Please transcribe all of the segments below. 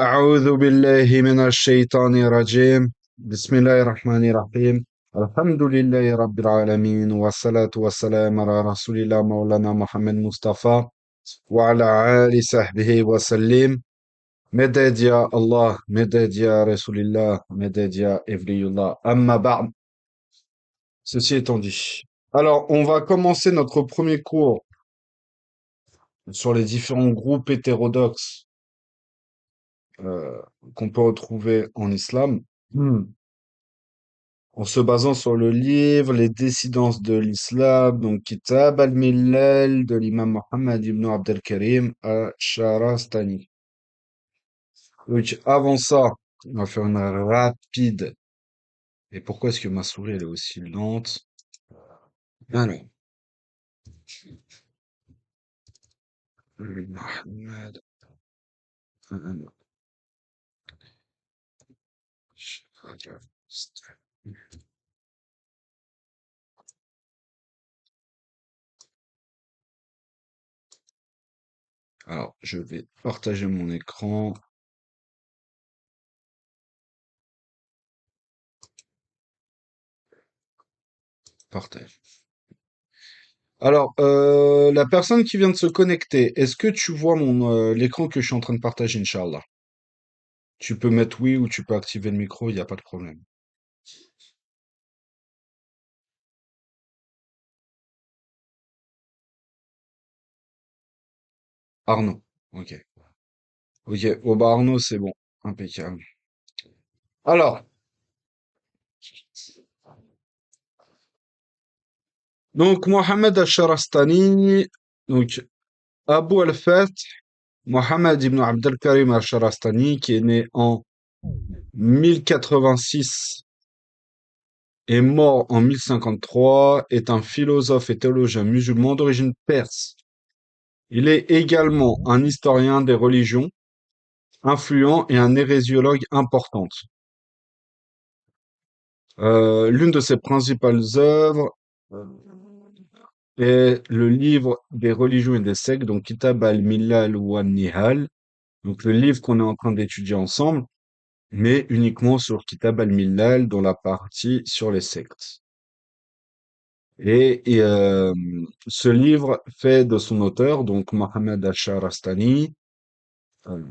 أعوذ بالله من الشيطان الرجيم. بسم الله الرحمن الرحيم. الحمد لله رب العالمين والصلاة والسلام على رسول الله مولانا محمد مصطفى وعلى آل صحبه وسلم. مدد يا الله، مدد يا رسول الله، مدد يا إولي الله. أما بعد. Ceci étant dit. Alors, on va commencer notre premier cours sur les différents groupes hétérodoxes euh, qu'on peut retrouver en islam. En se basant sur le livre Les Dissidences de l'Islam, donc Kitab al-Millal de l'imam Mohammed ibn Abd al-Karim al-Sharastani. Donc avant ça, on va faire une rapide. Et pourquoi est-ce que ma souris elle est aussi lente? Alors, Mohammed, alors, je vais partager mon écran. Partage. Alors, la personne qui vient de se connecter, est-ce que tu vois l'écran que je suis en train de partager, Inch'Allah? Tu peux mettre oui ou tu peux activer le micro, il n'y a pas de problème. Arnaud. Ok. Ok. Oh bah Arnaud, c'est bon. Impeccable. Alors, donc Mohamed al-Sharastani, donc Abu al-Fath, Mohamed ibn Abd al-Karim al-Sharastani, qui est né en 1086 et mort en 1053, est un philosophe et théologien musulman d'origine perse. Il est également un historien des religions, influent et un hérésiologue important. L'une de ses principales œuvres est le livre des religions et des sectes, donc Kitab al-Millal wa nihal, donc le livre qu'on est en train d'étudier ensemble, mais uniquement sur Kitab al-Millal, dans la partie sur les sectes. Et ce livre fait de son auteur, donc Mohamed al-Sharastani, euh,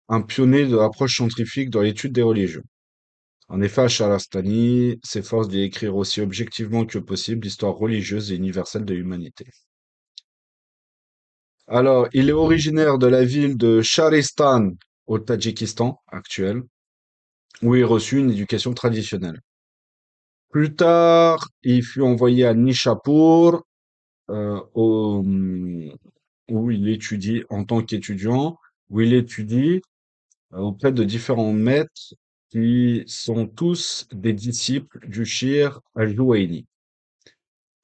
un pionnier de l'approche scientifique dans l'étude des religions. En effet, al-Sharastani s'efforce d'y écrire aussi objectivement que possible l'histoire religieuse et universelle de l'humanité. Alors, il est originaire de la ville de Sharistan, au Tadjikistan actuel, où il reçut une éducation traditionnelle. Plus tard, il fut envoyé à Nishapur, euh, au- où il étudie en tant qu'étudiant, où il étudie auprès de différents maîtres qui sont tous des disciples du Shir al-Juwayni.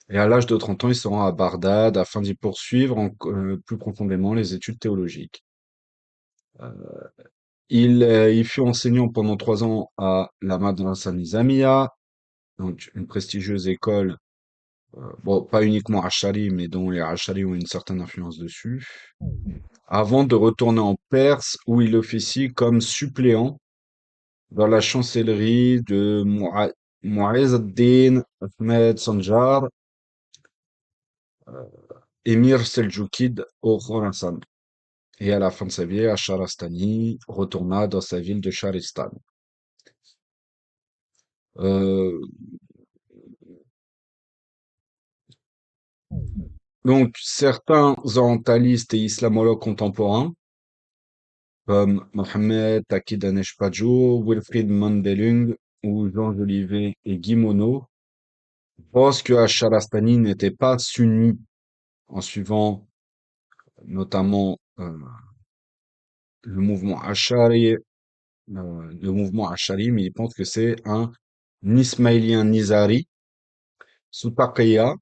Et à l'âge de 30 ans, il se rend à Bagdad afin d'y poursuivre plus profondément les études théologiques. Il fut enseignant pendant 3 ans à la Madrasa Nizamiya, donc une prestigieuse école, bon, pas uniquement Ash'ari, mais dont les Ash'ari ont une certaine influence dessus, avant de retourner en Perse où il officie comme suppléant dans la chancellerie de Mu'izz ad-Din Ahmed Sanjar, émir seljoukide au Khorasan. Et à la fin de sa vie, Asharastani retourna dans sa ville de Sharistan. Euh, donc, certains orientalistes et islamologues contemporains, comme Mohamed Taqi Daneshpajo, Wilfried Mandelung ou Jean Jolivet et Guy Monod, pensent que Asharastani n'était pas sunni, en suivant notamment le mouvement Ash'ari, mais ils pensent que c'est un Ismaélien Nizari, sous Taqiyya,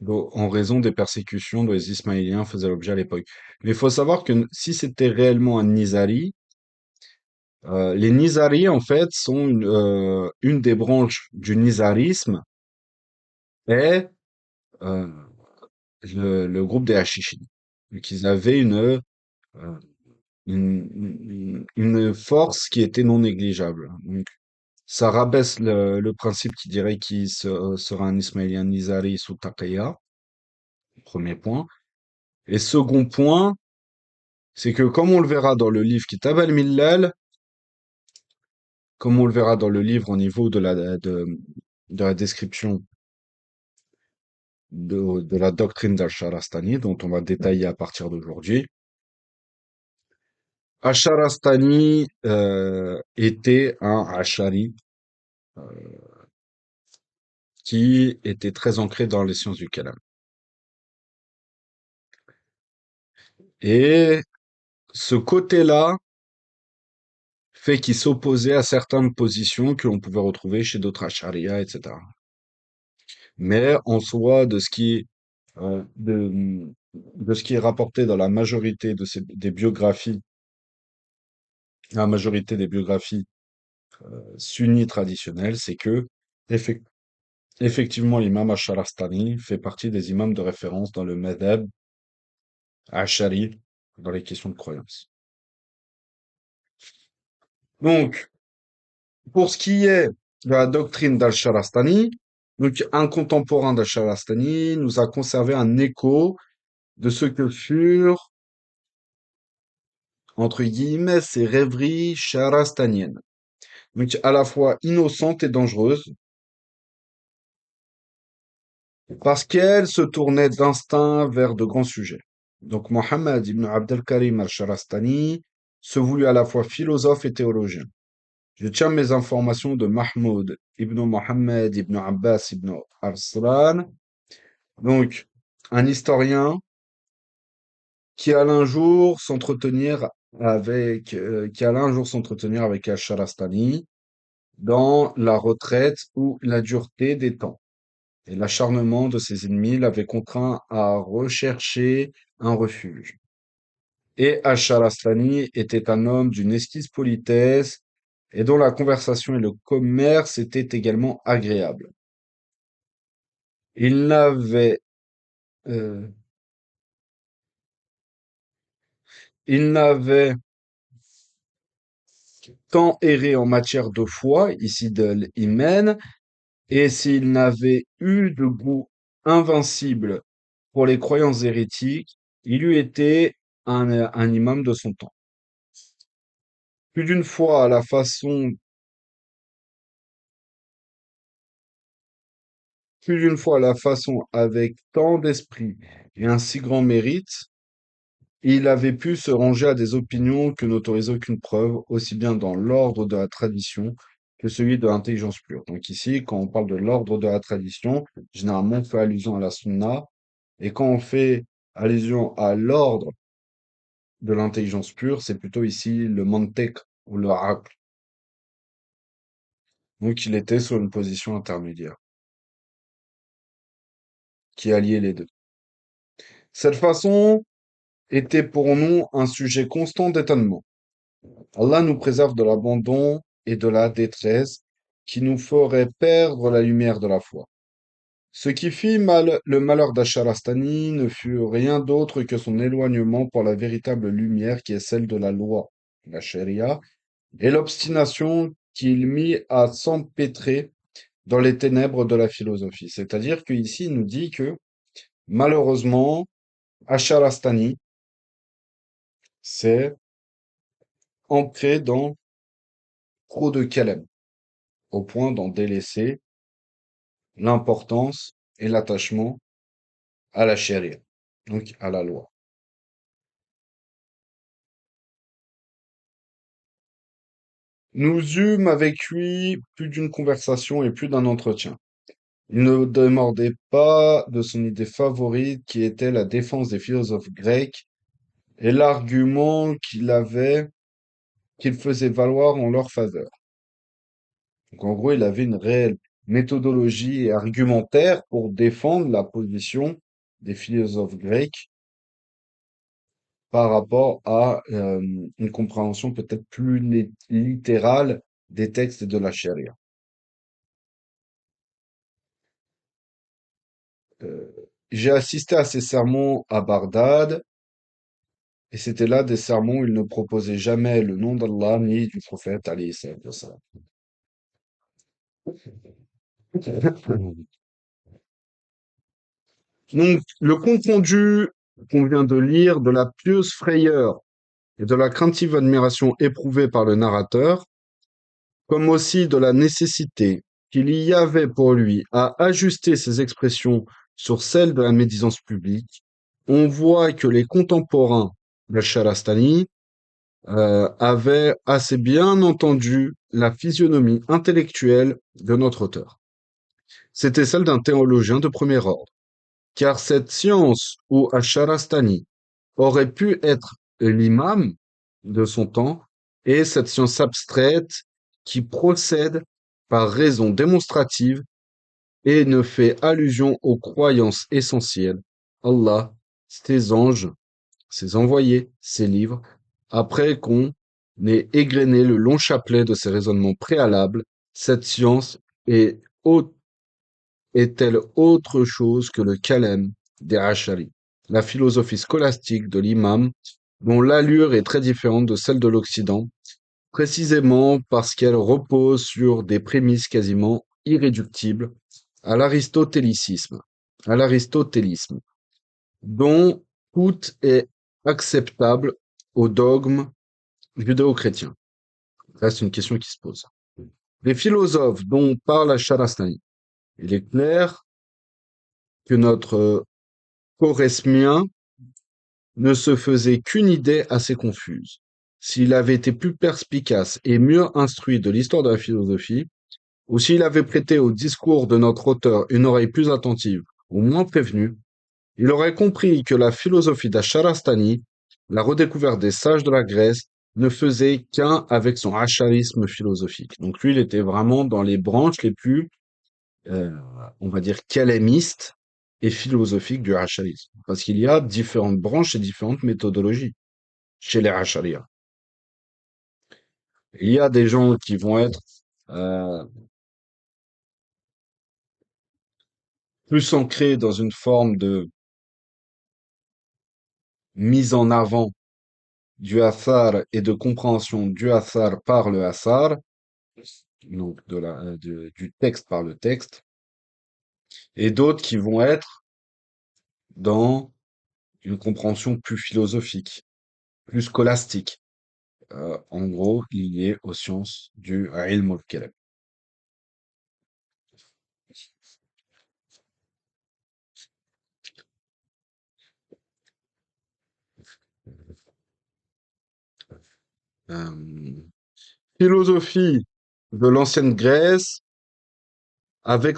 en raison des persécutions dont les Ismaéliens faisaient l'objet à l'époque. Mais il faut savoir que si c'était réellement un Nizari, les Nizaris, en fait, sont une des branches du Nizarisme est euh, le groupe des Hashishides. Donc, ils avaient euh, une force qui était non négligeable. Donc, ça rabaisse le principe qui dirait qu'il sera un Ismaélien Nizari sous Taqiyya, premier point. Et second point, c'est que comme on le verra dans le livre Kitab al-Millal, comme on le verra dans le livre au niveau de la description de la doctrine d'Al-Sharastani, dont on va détailler à partir d'aujourd'hui, Al-Sharastani était un Ashari qui était très ancré dans les sciences du kalam. Et ce côté-là fait qu'il s'opposait à certaines positions que l'on pouvait retrouver chez d'autres Ashariya, etc. Mais en soi, de ce qui est rapporté dans la majorité des biographies, la majorité des biographies sunnies traditionnelles, c'est que effec- effectivement l'imam Ash-Sharastani fait partie des imams de référence dans le madhab Ash'ari dans les questions de croyance. Donc, pour ce qui est de la doctrine d'Al-Sharastani, donc un contemporain d'Al-Sharastani nous a conservé un écho de ce que furent, entre guillemets, ses rêveries sharastaniennes. Donc à la fois innocentes et dangereuses, parce qu'elles se tournaient d'instinct vers de grands sujets. Donc Mohammed ibn Abd al-Karim al-Sharastani se voulut à la fois philosophe et théologien. Je tiens mes informations de Mahmoud ibn Mohammed ibn Abbas ibn Arslan, donc un historien qui alla un jour s'entretenir avec Al-Sharastani dans la retraite ou la dureté des temps. Et l'acharnement de ses ennemis l'avait contraint à rechercher un refuge. Et Al-Sharastani était un homme d'une exquise politesse et dont la conversation et le commerce étaient également agréables. Il n'avait euh, il n'avait tant erré en matière de foi, ici de l'hymen, et s'il n'avait eu de goût invincible pour les croyances hérétiques, il eût été un imam de son temps. Plus d'une fois, à la façon, plus d'une fois, à la façon, avec tant d'esprit et un si grand mérite, il avait pu se ranger à des opinions que n'autorisait aucune preuve, aussi bien dans l'ordre de la tradition que celui de l'intelligence pure. Donc ici, quand on parle de l'ordre de la tradition, généralement on fait allusion à la sunna, et quand on fait allusion à l'ordre de l'intelligence pure, c'est plutôt ici le mantek ou le aql. Donc il était sur une position intermédiaire qui alliait les deux. Cette façon était pour nous un sujet constant d'étonnement. Allah nous préserve de l'abandon et de la détresse qui nous ferait perdre la lumière de la foi. Ce qui fit le malheur d'Asharastani ne fut rien d'autre que son éloignement pour la véritable lumière qui est celle de la loi, la charia, et l'obstination qu'il mit à s'empêtrer dans les ténèbres de la philosophie. C'est-à-dire qu'ici, il nous dit que malheureusement, Asharastani s'est ancré dans trop de kalem, au point d'en délaisser l'importance et l'attachement à la charia, donc à la loi. Nous eûmes avec lui plus d'une conversation et plus d'un entretien. Il ne demandait pas de son idée favorite qui était la défense des philosophes grecs et l'argument qu'il faisait valoir en leur faveur. Donc en gros, il avait une réelle méthodologie et argumentaire pour défendre la position des philosophes grecs par rapport à une compréhension peut-être plus littérale des textes de la charia. Euh, j'ai assisté à ces sermons à Bagdad Et c'était là des sermons où il ne proposait jamais le nom d'Allah ni du prophète, alayhi salatu wassalam. Donc, le compte rendu qu'on vient de lire de la pieuse frayeur et de la craintive admiration éprouvée par le narrateur, comme aussi de la nécessité qu'il y avait pour lui à ajuster ses expressions sur celles de la médisance publique, on voit que les contemporains d'Al-Sharastani avaient assez bien entendu la physionomie intellectuelle de notre auteur. C'était celle d'un théologien de premier ordre, car cette science où Al-Sharastani aurait pu être l'imam de son temps est cette science abstraite qui procède par raison démonstrative et ne fait allusion aux croyances essentielles. Allah, ses anges, ses envoyés, ses livres, après qu'on ait égrené le long chapelet de ses raisonnements préalables, cette science est, est-elle autre chose que le calem des Ash'ari, la philosophie scolastique de l'imam, dont l'allure est très différente de celle de l'Occident, précisément parce qu'elle repose sur des prémices quasiment irréductibles à l'aristotélicisme, à l'aristotélisme, dont tout est acceptable au dogme judéo-chrétien. Là, c'est une question qui se pose. Les philosophes dont parle Charastani, il est clair que notre Choresmien ne se faisait qu'une idée assez confuse. S'il avait été plus perspicace et mieux instruit de l'histoire de la philosophie, ou s'il avait prêté au discours de notre auteur une oreille plus attentive ou moins prévenue, il aurait compris que la philosophie d'Acharastani, la redécouverte des sages de la Grèce, ne faisait qu'un avec son acharisme philosophique. Donc lui, il était vraiment dans les branches les plus, euh, on va dire, calémistes et philosophiques du acharisme. Parce qu'il y a différentes branches et différentes méthodologies chez les acharia. Il y a des gens qui vont être euh, plus ancrés dans une forme de mise en avant du Athar et de compréhension du Athar par le Athar, donc du texte par le texte, et d'autres qui vont être dans une compréhension plus philosophique, plus scolastique, en gros liée aux sciences du ilm al-kalam. Euh, Philosophie de l'ancienne Grèce avec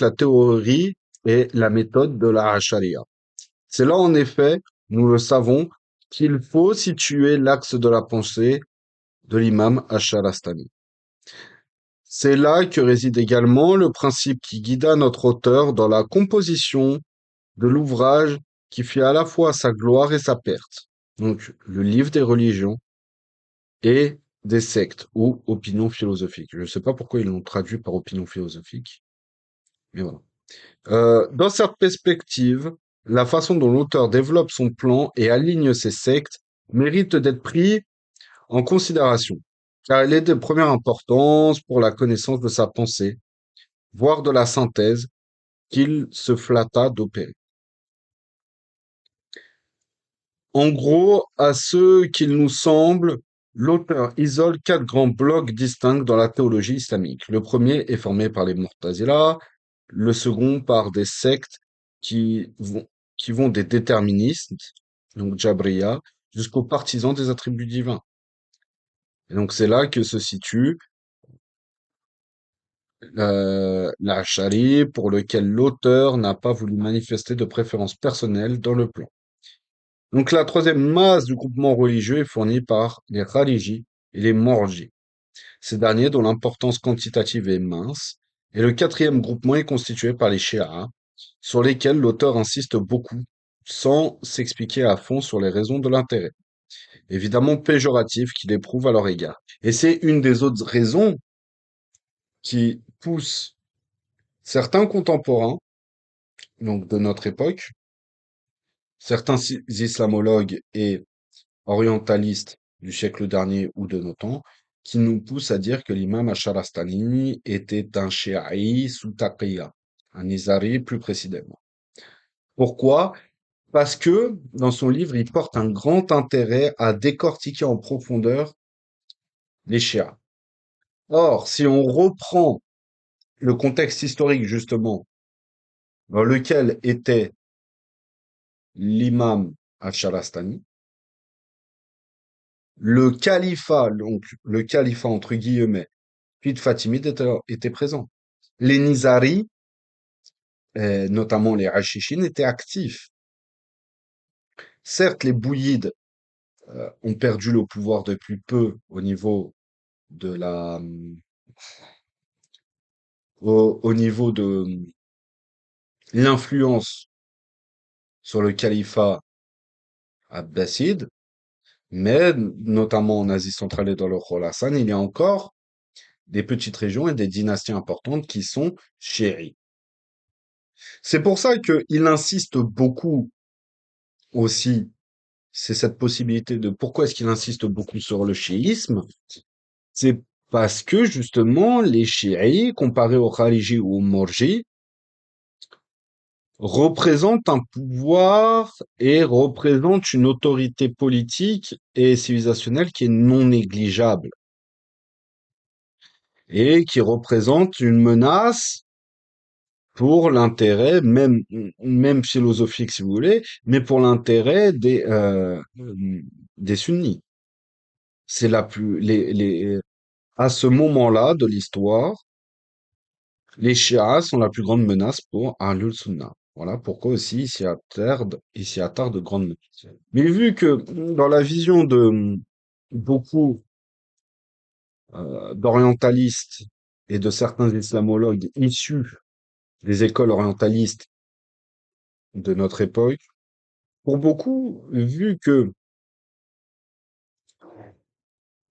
la théorie et la méthode de la Sharia. C'est là, en effet, nous le savons, qu'il faut situer l'axe de la pensée de l'imam Ash-Sharastani. C'est là que réside également le principe qui guida notre auteur dans la composition de l'ouvrage qui fit à la fois sa gloire et sa perte. Donc, le livre des religions et des sectes ou opinions philosophiques. Je ne sais pas pourquoi ils l'ont traduit par opinion philosophique, mais voilà. Dans cette perspective, la façon dont l'auteur développe son plan et aligne ses sectes mérite d'être pris en considération, car elle est de première importance pour la connaissance de sa pensée, voire de la synthèse qu'il se flatta d'opérer. En gros, à ce qu'il nous semble, l'auteur isole quatre grands blocs distincts dans la théologie islamique. Le premier est formé par les Mu'tazila, le second par des sectes qui vont, qui vont des déterministes, donc Jabriya, jusqu'aux partisans des attributs divins. Et donc c'est là que se situe l'Ash'ari, pour lequel l'auteur n'a pas voulu manifester de préférence personnelle dans le plan. Donc la troisième masse du groupement religieux est fournie par les Khariji et les Morji. Ces derniers, dont l'importance quantitative est mince, et le quatrième groupement est constitué par les Shia, sur lesquels l'auteur insiste beaucoup, sans s'expliquer à fond sur les raisons de l'intérêt, évidemment péjoratif qu'il éprouve à leur égard. Et c'est une des autres raisons qui pousse certains contemporains, donc de notre époque, certains islamologues et orientalistes du siècle dernier ou de nos temps qui nous poussent à dire que l'imam Asharastani était un shi'i sous taqiyya, un nizari plus précisément. Pourquoi? Parce que dans son livre, il porte un grand intérêt à décortiquer en profondeur les chiites. Or, si on reprend le contexte historique justement dans lequel était l'imam Al-Sharastani, le califat, donc le califat entre guillemets, puis de Fatimide était présent. Les Nizari, notamment les Hachishines, étaient actifs. Certes, les Bouyides ont perdu le pouvoir depuis peu au niveau de au niveau de l'influence sur le califat abbasside, mais notamment en Asie centrale et dans le Khorasan, il y a encore des petites régions et des dynasties importantes qui sont chiites. C'est pour ça qu'il insiste beaucoup aussi, c'est cette possibilité de pourquoi est-ce qu'il insiste beaucoup sur le chiisme? C'est parce que justement, les chiites, comparés aux kharijis ou aux morjis, représentent un pouvoir et représentent une autorité politique et civilisationnelle qui est non négligeable et qui représente une menace pour l'intérêt, même philosophique si vous voulez, mais pour l'intérêt des sunnis. C'est la plus, à ce moment-là de l'histoire, les chiites sont la plus grande menace pour Ahlul Sunnah. Voilà pourquoi aussi il s'y attarde grandement. Mais vu que dans la vision de beaucoup d'orientalistes et de certains islamologues issus des écoles orientalistes de notre époque, pour beaucoup, vu que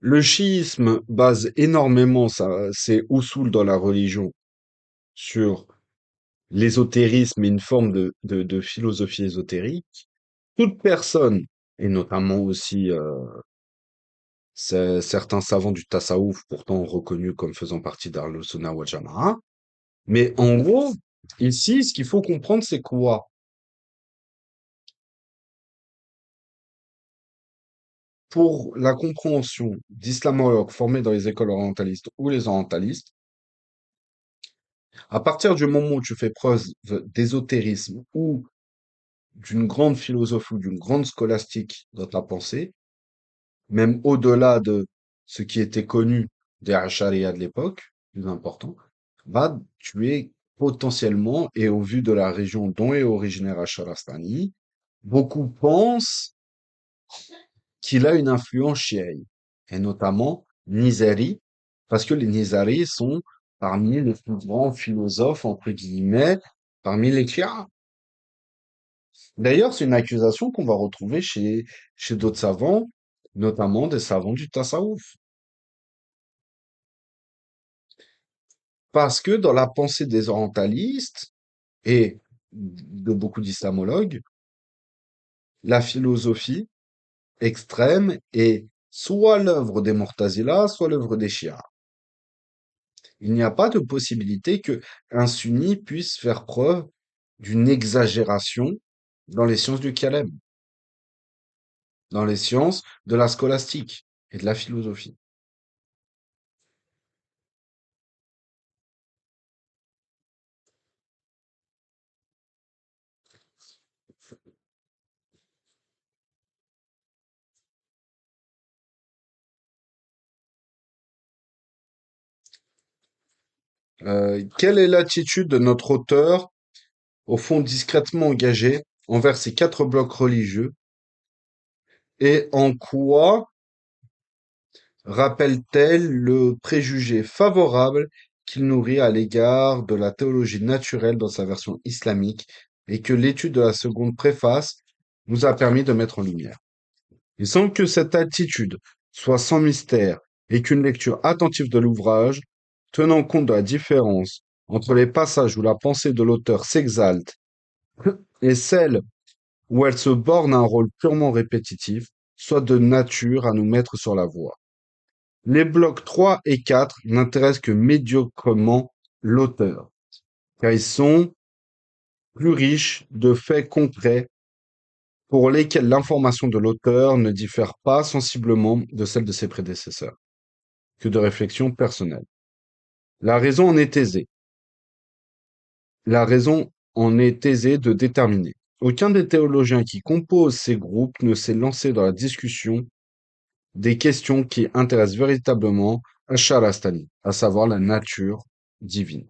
le chiisme base énormément ses usul dans la religion sur l'ésotérisme et une forme de philosophie ésotérique, toute personne, et notamment aussi certains savants du tasawwuf, pourtant reconnus comme faisant partie d'Ahlus Sunnah wal Jama'a, mais en gros, ici, ce qu'il faut comprendre, c'est quoi? Pour la compréhension d'islamologues formés dans les écoles orientalistes ou les orientalistes, à partir du moment où tu fais preuve d'ésotérisme ou d'une grande philosophie ou d'une grande scolastique dans ta pensée, même au-delà de ce qui était connu des Ashariya de l'époque, plus important, bah, tu es potentiellement, et au vu de la région dont est originaire Asharastani, beaucoup pensent qu'il a une influence chiite, et notamment Nizari, parce que les Nizari sont parmi les plus grands philosophes, entre guillemets, parmi les chiites. D'ailleurs, c'est une accusation qu'on va retrouver chez d'autres savants, notamment des savants du tasawwuf. Parce que dans la pensée des orientalistes et de beaucoup d'islamologues, la philosophie extrême est soit l'œuvre des Mu'tazila, soit l'œuvre des Chiites. Il n'y a pas de possibilité que un sunni puisse faire preuve d'une exagération dans les sciences du kalem, dans les sciences de la scolastique et de la philosophie. Quelle est l'attitude de notre auteur, au fond discrètement engagé, envers ces quatre blocs religieux, et en quoi rappelle-t-elle le préjugé favorable qu'il nourrit à l'égard de la théologie naturelle dans sa version islamique et que l'étude de la seconde préface nous a permis de mettre en lumière? Il semble que cette attitude soit sans mystère et qu'une lecture attentive de l'ouvrage, tenant compte de la différence entre les passages où la pensée de l'auteur s'exalte et celle où elle se borne à un rôle purement répétitif, soit de nature à nous mettre sur la voie. Les blocs 3 et 4 n'intéressent que médiocrement l'auteur, car ils sont plus riches de faits concrets pour lesquels l'information de l'auteur ne diffère pas sensiblement de celle de ses prédécesseurs, que de réflexions personnelles. La raison en est aisée. La raison en est aisée de déterminer. Aucun des théologiens qui composent ces groupes ne s'est lancé dans la discussion des questions qui intéressent véritablement Ash'arastani, à savoir la nature divine.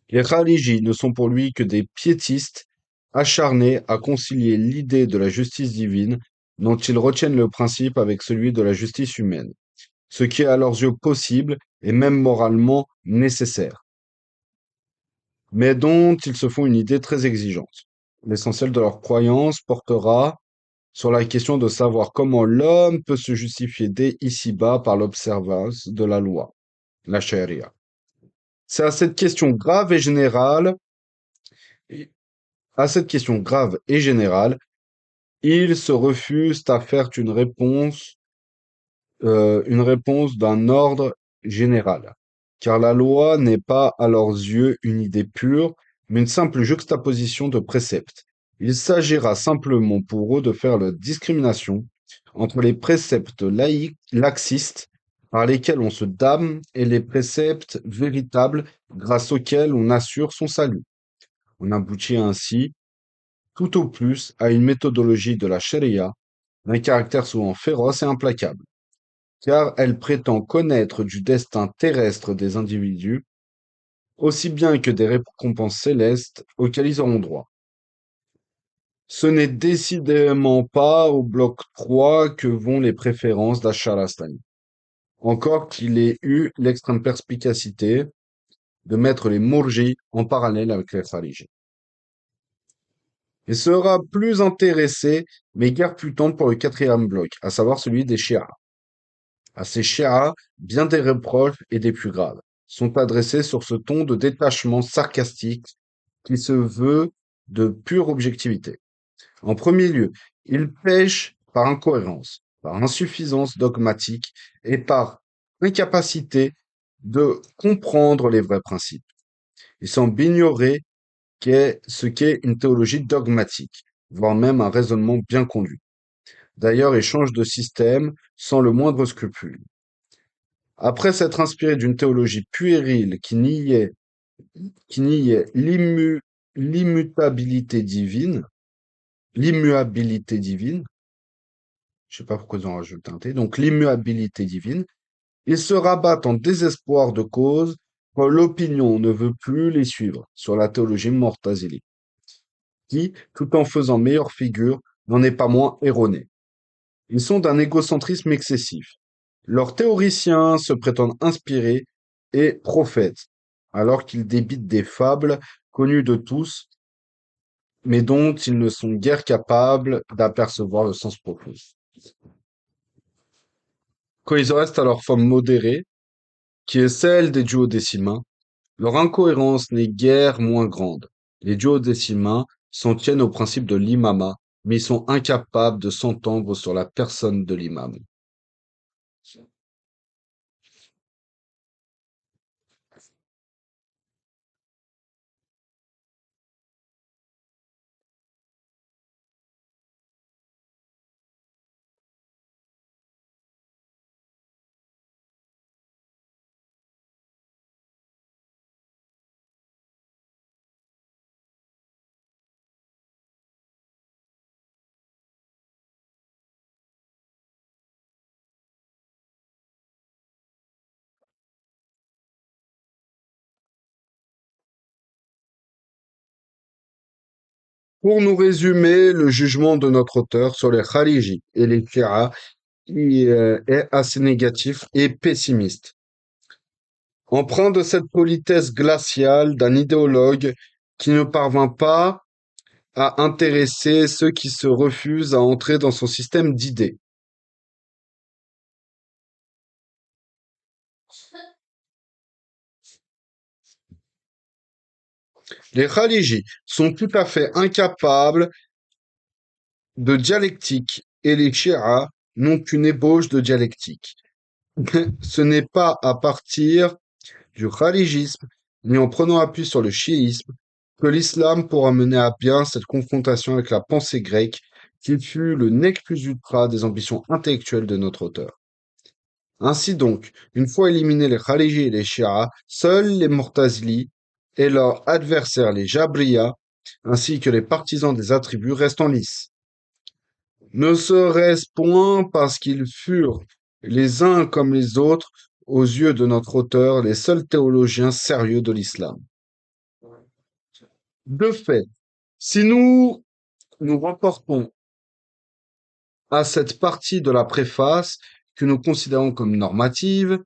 Les Khalijis ne sont pour lui que des piétistes acharnés à concilier l'idée de la justice divine dont ils retiennent le principe avec celui de la justice humaine, ce qui est à leurs yeux possible et même moralement nécessaire, mais dont ils se font une idée très exigeante. L'essentiel de leur croyance portera sur la question de savoir comment l'homme peut se justifier dès ici-bas par l'observance de la loi, la charia. C'est à cette question grave et générale, à cette question grave et générale, ils se refusent à faire une réponse d'un ordre général, car la loi n'est pas à leurs yeux une idée pure, mais une simple juxtaposition de préceptes. Il s'agira simplement pour eux de faire la discrimination entre les préceptes laxistes par lesquels on se damne et les préceptes véritables grâce auxquels on assure son salut. On aboutit ainsi, tout au plus, à une méthodologie de la charia d'un caractère souvent féroce et implacable, car elle prétend connaître du destin terrestre des individus, aussi bien que des récompenses célestes auxquelles ils auront droit. Ce n'est décidément pas au bloc 3 que vont les préférences d'Acharastani. Encore qu'il ait eu l'extrême perspicacité de mettre les Mourji en parallèle avec les Kharijis. Il sera plus intéressé, mais guère plus tendre pour le quatrième bloc, à savoir celui des Shi'a. À ces Shi'a, bien des reproches et des plus graves sont adressés sur ce ton de détachement sarcastique qui se veut de pure objectivité. En premier lieu, ils pêchent par incohérence, par insuffisance dogmatique et par incapacité de comprendre les vrais principes. Ils semblent ignorer ce qu'est une théologie dogmatique, voire même un raisonnement bien conduit. D'ailleurs, ils changent de système sans le moindre scrupule. Après s'être inspiré d'une théologie puérile qui niait l'immutabilité divine, l'immuabilité divine, je sais pas pourquoi ils ont rajouté un T, donc l'immuabilité divine, ils se rabattent en désespoir de cause quand l'opinion ne veut plus les suivre sur la théologie mortazili, qui, tout en faisant meilleure figure, n'en est pas moins erronée. Ils sont d'un égocentrisme excessif. Leurs théoriciens se prétendent inspirés et prophètes, alors qu'ils débitent des fables connues de tous, mais dont ils ne sont guère capables d'apercevoir le sens profond. Quand ils en restent à leur forme modérée, qui est celle des duodécimains, leur incohérence n'est guère moins grande. Les duodécimains s'en tiennent au principe de l'imama, mais ils sont incapables de s'entendre sur la personne de l'imam. Pour nous résumer, le jugement de notre auteur sur les Kharijis et les Shi'a est assez négatif et pessimiste. Empreint de cette politesse glaciale d'un idéologue qui ne parvint pas à intéresser ceux qui se refusent à entrer dans son système d'idées. Les Khalijis sont tout à fait incapables de dialectique et les chiites n'ont qu'une ébauche de dialectique. Ce n'est pas à partir du kharijisme ni en prenant appui sur le chiisme que l'islam pourra mener à bien cette confrontation avec la pensée grecque qui fut le nec plus ultra des ambitions intellectuelles de notre auteur. Ainsi donc, une fois éliminés les kharijis et les chiites, seuls les Mu'tazili et leurs adversaires les Jabriya, ainsi que les partisans des attributs restent en lice. Ne serait-ce point parce qu'ils furent, les uns comme les autres, aux yeux de notre auteur, les seuls théologiens sérieux de l'islam. De fait, si nous nous rapportons à cette partie de la préface que nous considérons comme normative,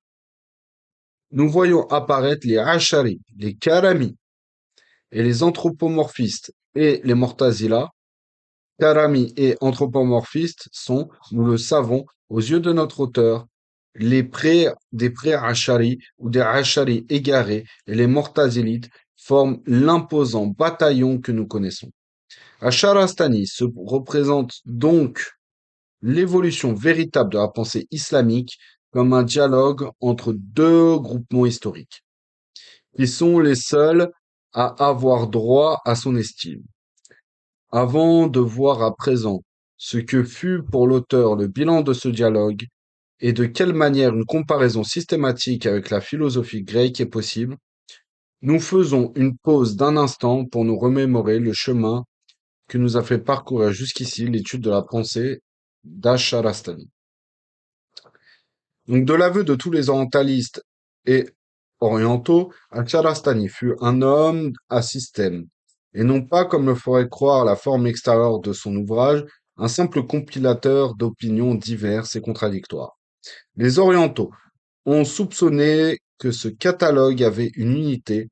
nous voyons apparaître les Ash'ari, les Karami et les anthropomorphistes et les Mu'tazila. Karami et anthropomorphistes sont, nous le savons, aux yeux de notre auteur, des pré-Ash'ari ou des Ash'ari égarés, et les Mu'tazilites forment l'imposant bataillon que nous connaissons. Asharastani se représente donc l'évolution véritable de la pensée islamique comme un dialogue entre deux groupements historiques, qui sont les seuls à avoir droit à son estime. Avant de voir à présent ce que fut pour l'auteur le bilan de ce dialogue et de quelle manière une comparaison systématique avec la philosophie grecque est possible, nous faisons une pause d'un instant pour nous remémorer le chemin que nous a fait parcourir jusqu'ici l'étude de la pensée d'Asharastani. Donc, de l'aveu de tous les orientalistes et orientaux, Asharastani fut un homme à système, et non pas, comme le ferait croire la forme extérieure de son ouvrage, un simple compilateur d'opinions diverses et contradictoires. Les orientaux ont soupçonné que ce catalogue avait une unité,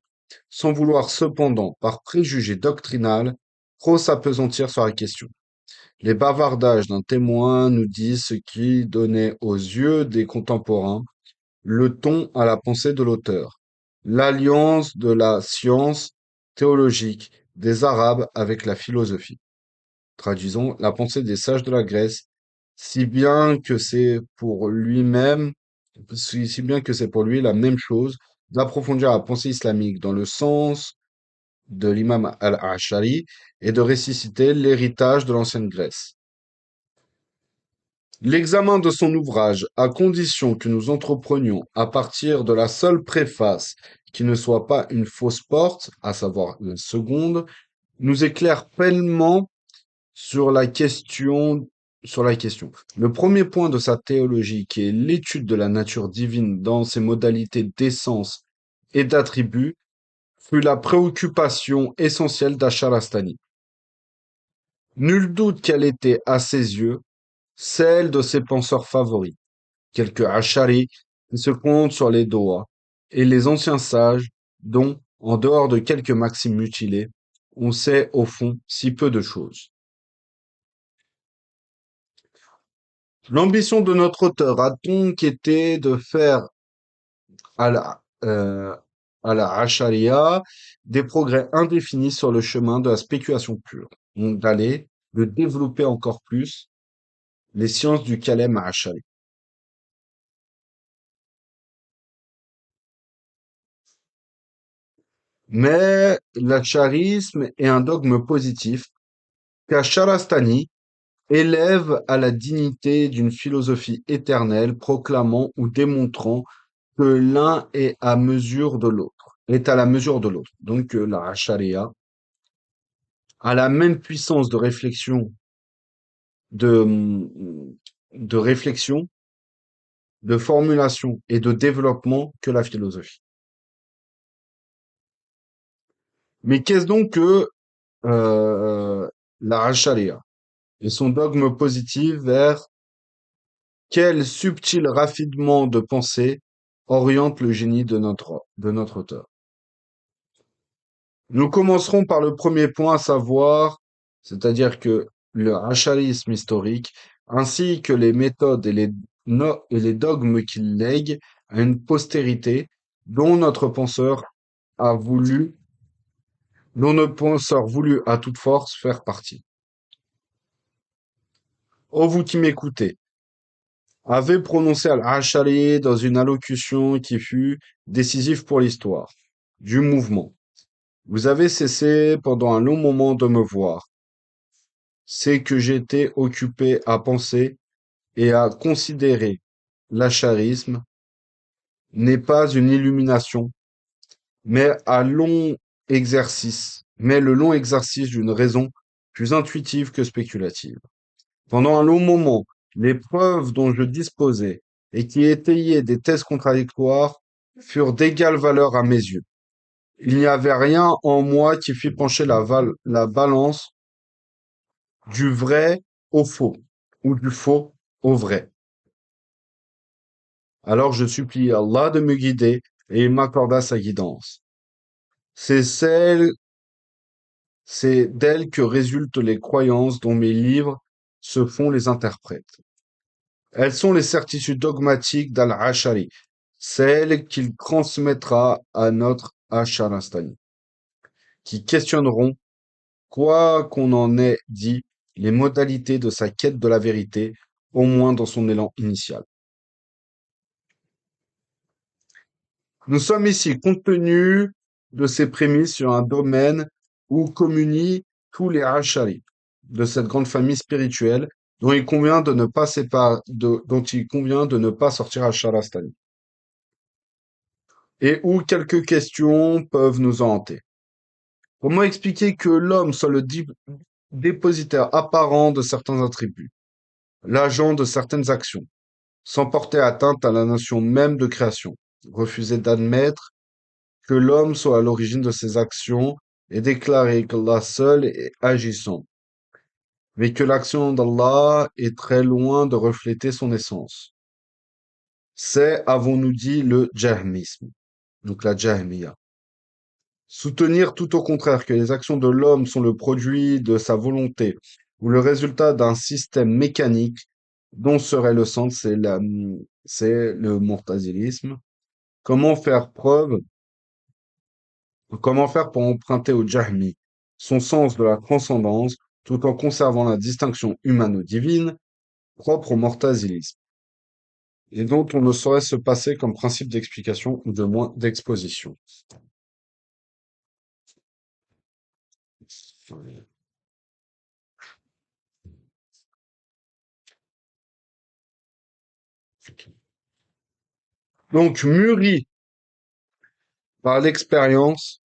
sans vouloir cependant, par préjugé doctrinal, trop s'appesantir sur la question. Les bavardages d'un témoin nous disent ce qui donnait aux yeux des contemporains le ton à la pensée de l'auteur, l'alliance de la science théologique des Arabes avec la philosophie. Traduisons la pensée des sages de la Grèce, si bien que c'est pour lui-même, si bien que c'est pour lui la même chose d'approfondir la pensée islamique dans le sens de l'imam al-Ash'ari et de ressusciter l'héritage de l'ancienne Grèce. L'examen de son ouvrage, à condition que nous entreprenions à partir de la seule préface qui ne soit pas une fausse porte, à savoir la seconde, nous éclaire pleinement sur la question. Le premier point de sa théologie, qui est l'étude de la nature divine dans ses modalités d'essence et d'attributs, fut la préoccupation essentielle d'Acharastani. Nul doute qu'elle était, à ses yeux, celle de ses penseurs favoris, quelques Ash'ari qui se comptent sur les doigts, et les anciens sages dont, en dehors de quelques maximes mutilées, on sait au fond si peu de choses. L'ambition de notre auteur a donc été de faire à la Ash'ariya des progrès indéfinis sur le chemin de la spéculation pure, donc d'aller de développer encore plus les sciences du Kalem Ash'ari. Mais l'acharisme est un dogme positif qu'Acharastani élève à la dignité d'une philosophie éternelle, proclamant ou démontrant que l'un est à mesure de l'autre, est à la mesure de l'autre. Donc la Acharya a la même puissance de, de réflexion, de formulation et de développement que la philosophie. Mais qu'est-ce donc que la Acharya et son dogme positif vers quel subtil raffinement de pensée oriente le génie de notre auteur? Nous commencerons par le premier point, à savoir, c'est-à-dire que le racharisme historique, ainsi que les méthodes et et les dogmes qu'il lègue à une postérité dont notre penseur a voulu, dont notre penseur voulut à toute force faire partie. Ô vous qui m'écoutez, avez prononcé Al-Ashari dans une allocution qui fut décisive pour l'histoire du mouvement. Vous avez cessé pendant un long moment de me voir. C'est que j'étais occupé à penser et à considérer l'acharisme n'est pas une illumination, mais le long exercice d'une raison plus intuitive que spéculative. Pendant un long moment, les preuves dont je disposais et qui étayaient des thèses contradictoires furent d'égale valeur à mes yeux. Il n'y avait rien en moi qui fit pencher la balance du vrai au faux, ou du faux au vrai. Alors je suppliai Allah de me guider, et il m'accorda sa guidance. C'est celle, c'est d'elle que résultent les croyances dont mes livres se font les interprètes. Elles sont les certitudes dogmatiques d'Al-Ashari, celles qu'il transmettra à notre Asharastani, qui questionneront, quoi qu'on en ait dit, les modalités de sa quête de la vérité, au moins dans son élan initial. Nous sommes ici, compte tenu de ces prémices, sur un domaine où communient tous les Ashari de cette grande famille spirituelle dont il convient de ne pas sortir Al-Sharastani, et où quelques questions peuvent nous en hanter. Comment expliquer que l'homme soit le dépositaire apparent de certains attributs, l'agent de certaines actions, sans porter atteinte à la notion même de création, refuser d'admettre que l'homme soit à l'origine de ses actions et déclarer qu'Allah seul est agissant, mais que l'action d'Allah est très loin de refléter son essence. C'est, avons-nous dit, le jahmisme, donc la jahmiya. Soutenir tout au contraire que les actions de l'homme sont le produit de sa volonté ou le résultat d'un système mécanique dont serait le centre, c'est le mortazilisme. Comment faire preuve, comment faire pour emprunter au Jahmi son sens de la transcendance tout en conservant la distinction humano-divine propre au mortazilisme et dont on ne saurait se passer comme principe d'explication ou de moins d'exposition. Donc, mûri par l'expérience,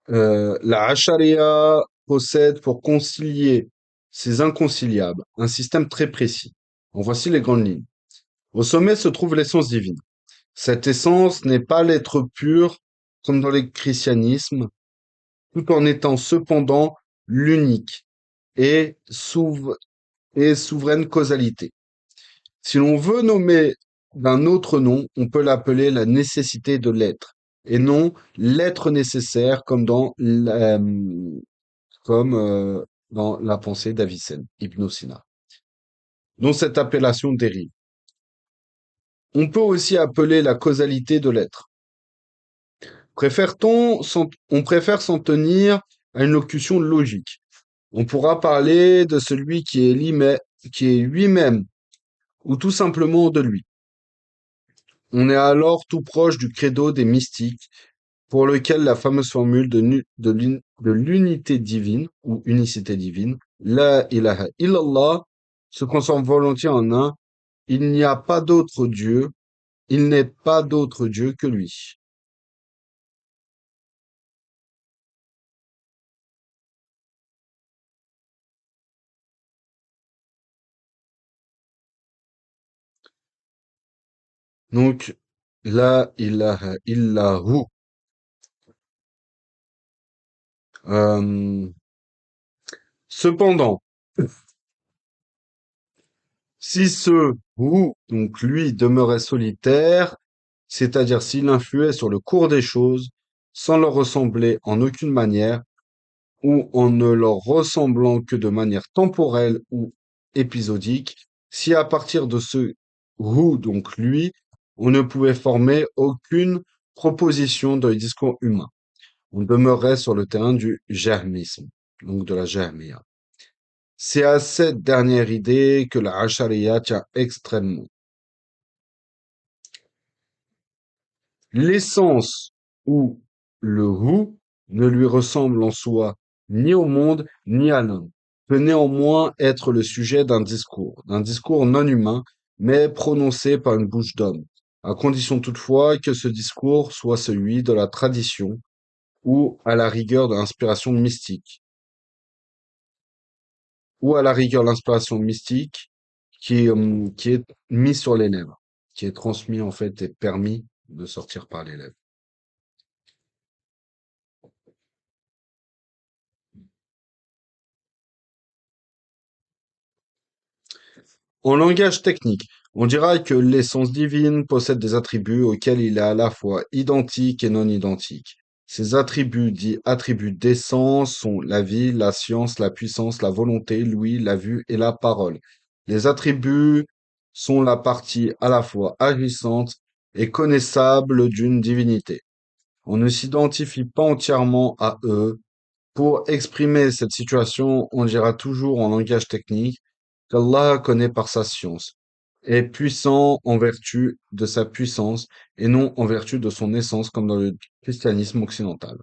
la Acharya possède pour concilier ces inconciliables un système très précis. En voici les grandes lignes. Au sommet se trouve l'essence divine. Cette essence n'est pas l'être pur comme dans le christianisme, tout en étant cependant l'unique et, et souveraine causalité. Si l'on veut nommer d'un autre nom, on peut l'appeler la nécessité de l'être, et non l'être nécessaire comme dans la pensée d'Avicenne, Ibn Sina, dont cette appellation dérive. On peut aussi appeler la causalité de l'être. On préfère s'en tenir à une locution logique. On pourra parler de celui qui est lui-même, ou tout simplement de lui. On est alors tout proche du credo des mystiques, pour lequel la fameuse formule de l'unité divine, ou unicité divine, La ilaha illallah, se transforme volontiers en un. Il n'y a pas d'autre Dieu, il n'est pas d'autre Dieu que lui. Donc, La ilaha illahu. Euh, cependant, si ce ou, donc lui, demeurait solitaire, c'est-à-dire s'il influait sur le cours des choses, sans leur ressembler en aucune manière, ou en ne leur ressemblant que de manière temporelle ou épisodique, si à partir de ce who, donc lui, on ne pouvait former aucune proposition dans le discours humain. On demeurait sur le terrain du germisme, donc de la germia. C'est à cette dernière idée que la Ashariya tient extrêmement. L'essence ou le hu ne lui ressemble en soi ni au monde ni à l'homme, peut néanmoins être le sujet d'un discours non humain, mais prononcé par une bouche d'homme, à condition toutefois que ce discours soit celui de la tradition ou à la rigueur de l'inspiration mystique, ou à la rigueur de l'inspiration mystique qui est mise sur les lèvres, qui est transmis en fait et permis de sortir par les lèvres. En langage technique, on dira que l'essence divine possède des attributs auxquels il est à la fois identique et non identique. Ces attributs, dits attributs d'essence, sont la vie, la science, la puissance, la volonté, l'ouïe, la vue et la parole. Les attributs sont la partie à la fois agissante et connaissable d'une divinité. On ne s'identifie pas entièrement à eux. Pour exprimer cette situation, on dira toujours en langage technique qu'Allah connaît par sa science, est puissant en vertu de sa puissance et non en vertu de son essence comme dans le christianisme occidental,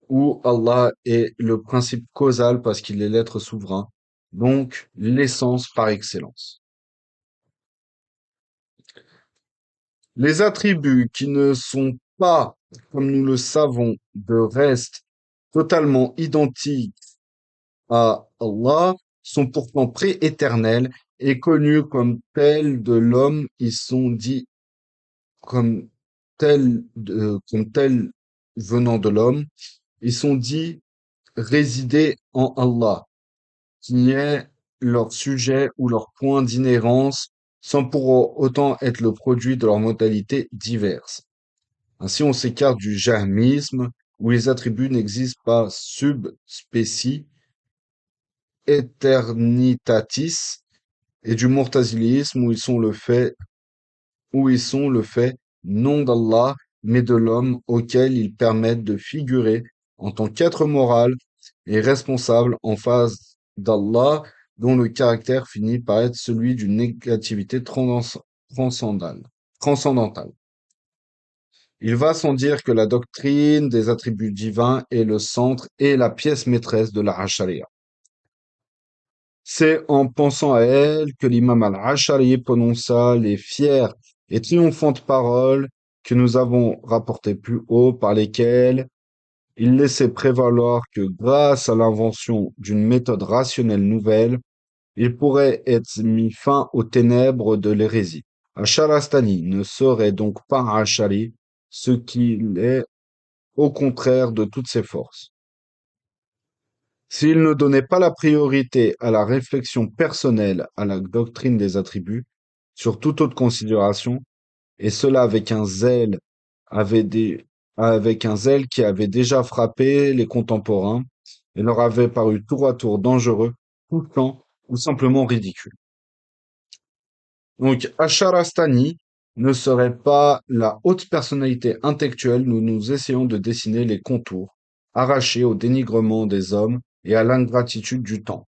où Allah est le principe causal parce qu'il est l'être souverain, donc l'essence par excellence. Les attributs qui ne sont pas, comme nous le savons, de reste totalement identiques à Allah sont pourtant prééternels et connus comme tels de l'homme. Ils sont dits comme comme tels venant de l'homme. Ils sont dits résider en Allah, qui est leur sujet ou leur point d'inhérence, sans pour autant être le produit de leurs modalités diverses. Ainsi, on s'écarte du jahmisme, où les attributs n'existent pas sub specie aeternitatis, et du murtazilisme où ils sont le fait non d'Allah, mais de l'homme auquel ils permettent de figurer en tant qu'être moral et responsable en face d'Allah, dont le caractère finit par être celui d'une négativité transcendantale. transcendantale. Il va sans dire que la doctrine des attributs divins est le centre et la pièce maîtresse de la Ashariya. C'est en pensant à elle que l'imam al-Ashari prononça les fières et triomphantes paroles que nous avons rapportées plus haut, par lesquelles il laissait prévaloir que grâce à l'invention d'une méthode rationnelle nouvelle, il pourrait être mis fin aux ténèbres de l'hérésie. Asharastani ne serait donc pas Ashari, ce qu'il est au contraire de toutes ses forces. S'il ne donnait pas la priorité à la réflexion personnelle à la doctrine des attributs, sur toute autre considération, et cela avait des, avec un zèle qui avait déjà frappé les contemporains et leur avait paru tour à tour dangereux, touchant ou simplement ridicule. Donc, Asharastani ne serait pas la haute personnalité intellectuelle où nous essayons de dessiner les contours, arrachés au dénigrement des hommes et à l'ingratitude du temps.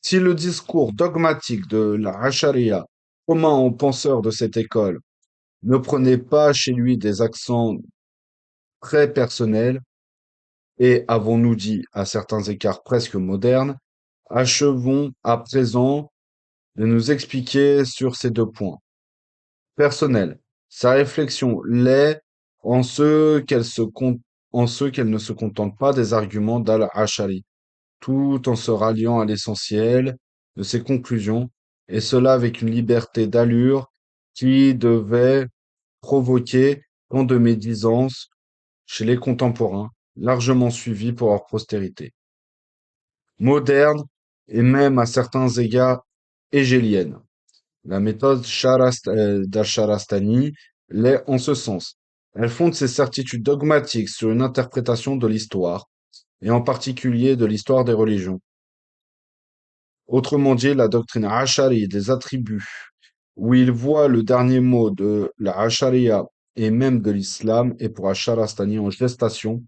Si le discours dogmatique de la Ashariya, commun aux penseurs de cette école, ne prenait pas chez lui des accents très personnels et, avons-nous dit, à certains écarts presque modernes, achevons à présent de nous expliquer sur ces deux points. Personnel. Sa réflexion l'est en ce qu'elle ne se contente pas des arguments d'Al-Ashari, tout en se ralliant à l'essentiel de ses conclusions, et cela avec une liberté d'allure qui devait provoquer tant de médisance chez les contemporains, largement suivis pour leur postérité. Moderne, et même à certains égards hégélienne. La méthode d'Al-Sharastani l'est en ce sens. Elle fonde ses certitudes dogmatiques sur une interprétation de l'histoire, et en particulier de l'histoire des religions. Autrement dit, la doctrine Ash'ari des attributs, où il voit le dernier mot de la Ash'ariya et même de l'islam, est pour Asharastani en gestation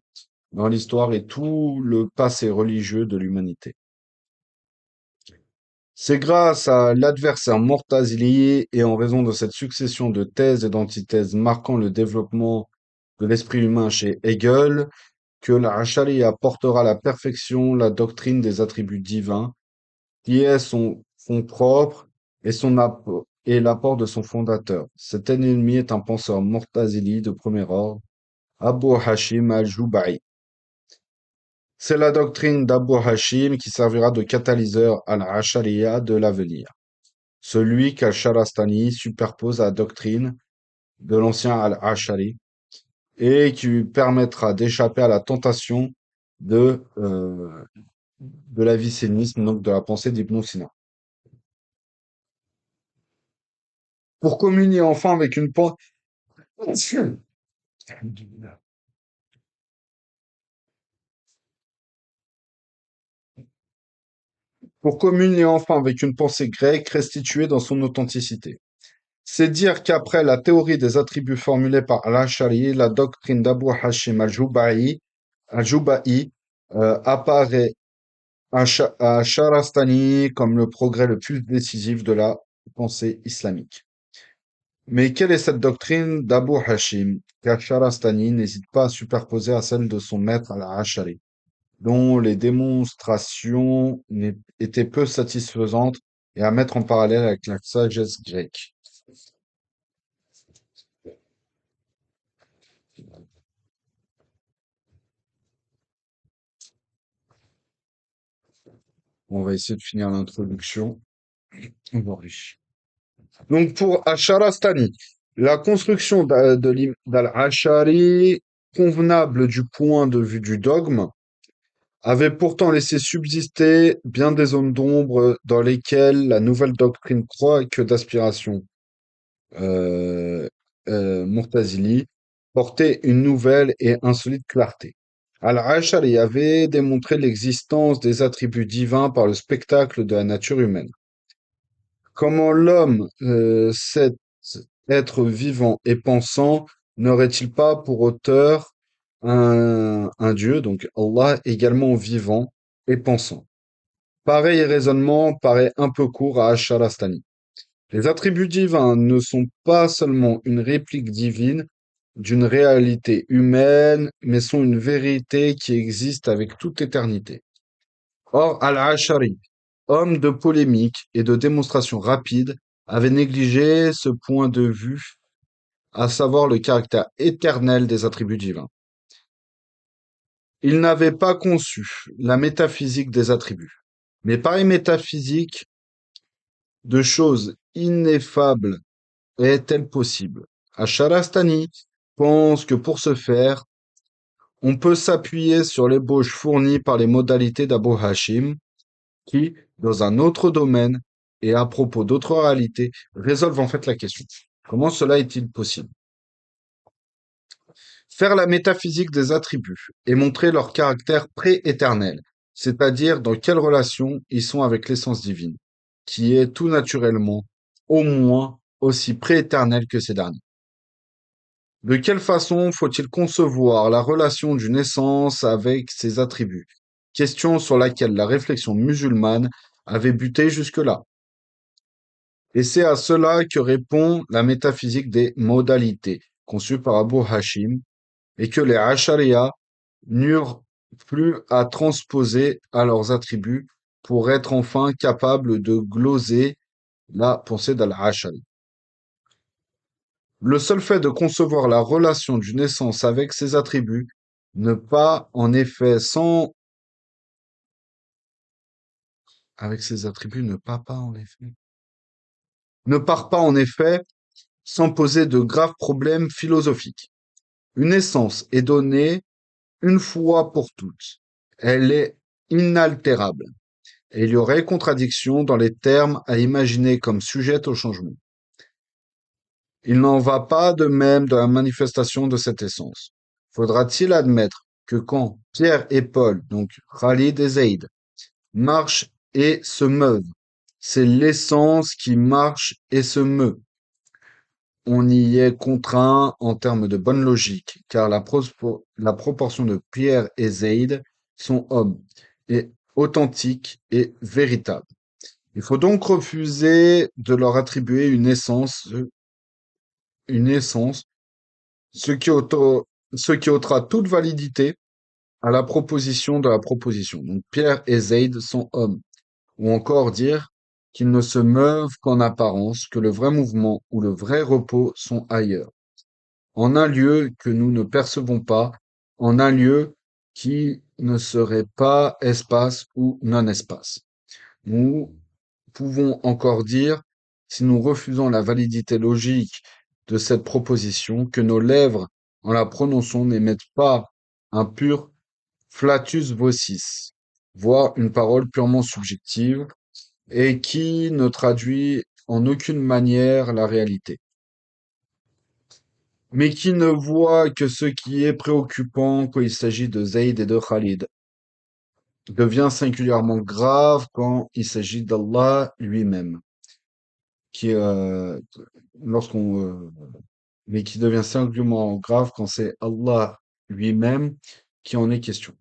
dans l'histoire et tout le passé religieux de l'humanité. C'est grâce à l'adversaire Mortazili et en raison de cette succession de thèses et d'antithèses marquant le développement de l'esprit humain chez Hegel que l'Ash'ari apportera à la perfection la doctrine des attributs divins, qui est son fond propre et et l'apport de son fondateur. Cet ennemi est un penseur Mortazili de premier ordre, Abu Hashim al-Juba'i. C'est la doctrine d'Abu Hashim qui servira de catalyseur à l'Ash'ariya de l'avenir, celui qu'Al-Sharastani superpose à la doctrine de l'ancien Al-Ash'ari et qui lui permettra d'échapper à la tentation de, euh, de l'avicénisme, donc de la pensée d'Ibn Sina. Pour communier enfin avec une pensée, pour communier enfin avec une pensée grecque restituée dans son authenticité. C'est dire qu'après la théorie des attributs formulée par Al-Ash'ari, la doctrine d'Abu Hashim al-Juba'i apparaît à Sharastani comme le progrès le plus décisif de la pensée islamique. Mais quelle est cette doctrine d'Abu Hashim, car Sharastani n'hésite pas à superposer à celle de son maître Al-Ash'ari, dont les démonstrations étaient peu satisfaisantes et à mettre en parallèle avec la sagesse grecque. On va essayer de finir l'introduction. Aujourd'hui. Donc pour Asharastani, la construction d'Al-Ash'ari, convenable du point de vue du dogme, avait pourtant laissé subsister bien des zones d'ombre dans lesquelles la nouvelle doctrine croit que d'aspiration. euh, Murtazili portait une nouvelle et insolite clarté. Al-Ash'ari avait démontré l'existence des attributs divins par le spectacle de la nature humaine. Comment l'homme, cet être vivant et pensant, n'aurait-il pas pour auteur un Dieu, donc Allah, également vivant et pensant? Pareil raisonnement paraît un peu court à Asharastani. Les attributs divins ne sont pas seulement une réplique divine d'une réalité humaine, mais sont une vérité qui existe avec toute éternité. Or, Al-Ash'ari, homme de polémique et de démonstration rapide, avait négligé ce point de vue, à savoir le caractère éternel des attributs divins. Il n'avait pas conçu la métaphysique des attributs. Mais pareille métaphysique de choses ineffables est-elle possible? Asharastani pense que pour ce faire, on peut s'appuyer sur l'ébauche fournie par les modalités d'Abu Hashim, qui, dans un autre domaine et à propos d'autres réalités, résolvent en fait la question. Comment cela est-il possible? Faire la métaphysique des attributs et montrer leur caractère pré-éternel, c'est-à-dire dans quelle relation ils sont avec l'essence divine, qui est tout naturellement, au moins, aussi pré-éternelle que ces derniers. De quelle façon faut-il concevoir la relation d'une essence avec ses attributs? Question sur laquelle la réflexion musulmane avait buté jusque-là. Et c'est à cela que répond la métaphysique des modalités, conçue par Abu Hashim, et que les Ashariya n'eurent plus à transposer à leurs attributs pour être enfin capables de gloser la pensée d'Al-Ashari. Le seul fait de concevoir la relation d'une essence avec ses attributs ne pas en effet sans avec ses attributs pas en effet ne part pas en effet sans poser de graves problèmes philosophiques. Une essence est donnée une fois pour toutes. Elle est inaltérable. Et il y aurait contradiction dans les termes à imaginer comme sujette au changement. Il n'en va pas de même de la manifestation de cette essence. Faudra-t-il admettre que quand Pierre et Paul, donc Khalid et Zayd, marchent et se meuvent, c'est l'essence qui marche et se meut. On y est contraint en termes de bonne logique, car la proportion de Pierre et Zayd sont hommes, et authentiques et véritables. Il faut donc refuser de leur attribuer une essence, ce qui, ce qui ôtera toute validité à la proposition de la proposition. Donc Pierre et Zayd sont hommes. Ou encore dire qu'ils ne se meuvent qu'en apparence, que le vrai mouvement ou le vrai repos sont ailleurs, en un lieu que nous ne percevons pas, en un lieu qui ne serait pas espace ou non-espace. Nous pouvons encore dire, si nous refusons la validité logique de cette proposition, que nos lèvres, en la prononçant, n'émettent pas un pur flatus vocis, voire une parole purement subjective, et qui ne traduit en aucune manière la réalité, mais qui ne voit que ce qui est préoccupant quand il s'agit de Zayd et de Khalid, devient singulièrement grave quand il s'agit d'Allah lui-même, qui lorsqu'on mais qui devient singulièrement grave quand c'est Allah lui-même qui en est question.